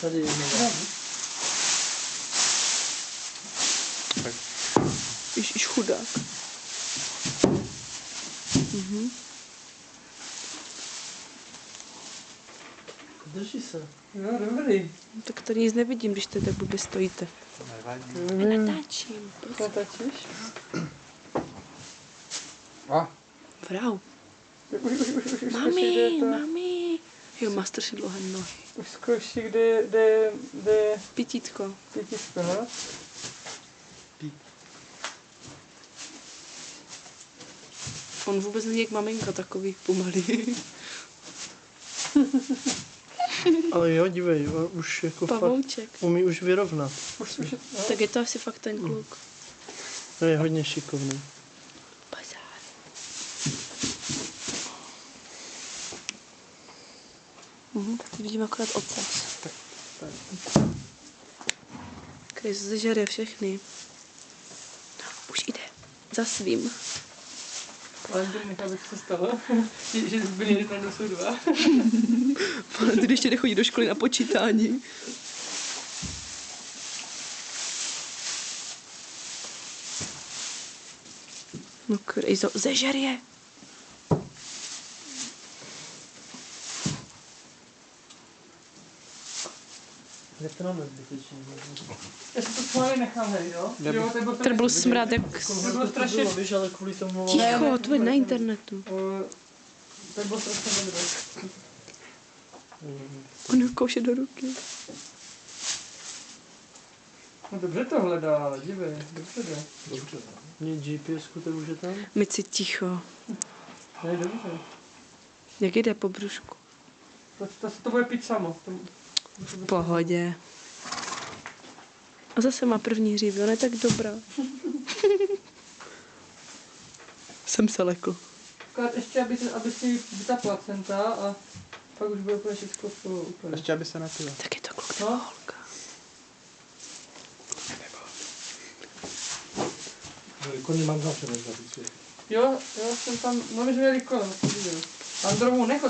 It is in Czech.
Tady je Ježiš, chudák. Drží se. No, dobrý. Tak tady nic nevidím, když tady tak blbě stojíte. Nevadí. Natáčím, prosím. Natáčíš? Vrau. Už Mami. Jo, má strašně dlouhé nohy. Už zkouší, kde Pitítko. pětičko, no? On vůbec není jak maminka takový pomalý. Ale jo, dívej, už jako Pavouček. fakt umí už vyrovnat. Už je, no. Tak je to asi fakt ten kluk. To je hodně šikovný. Bazár. Tak vidím akorát ocas. Který zežere všechny. Už jde. Za svým. Ale to nechá, abych se stalo, že byli jeden, jsou dva. Ale ty ještě nechodí do školy na počítání. No krejzo, zežer je. Jak to máme zbytečně? Já si to celé nechám, hej, jo? Jo, Tady byl smrad jak... To bylo strašně... Víš, ale kvůli tomu... Ticho, to je na internetu. To bylo strašně dobré. On ho kouše do ruky. No dobře to hledá, ale dívej, dobře jde. Mě GPS-ku, to už je tam? Mici, ticho. Ne, dobře. Jak jde po brůžku? To bude pít samo. V pohodě. A zase má první hříbě, ona je tak dobrá. Jsem se lekl. Akorát ještě, aby si ta placenta a pak už bude úplně všechno spolu úplně. Ještě aby se napila. Tak je to kluk nebo holka. Koně mám zavřené za víc. Jo, jsem tam, no my jsme měli kolem, Androvu nechod.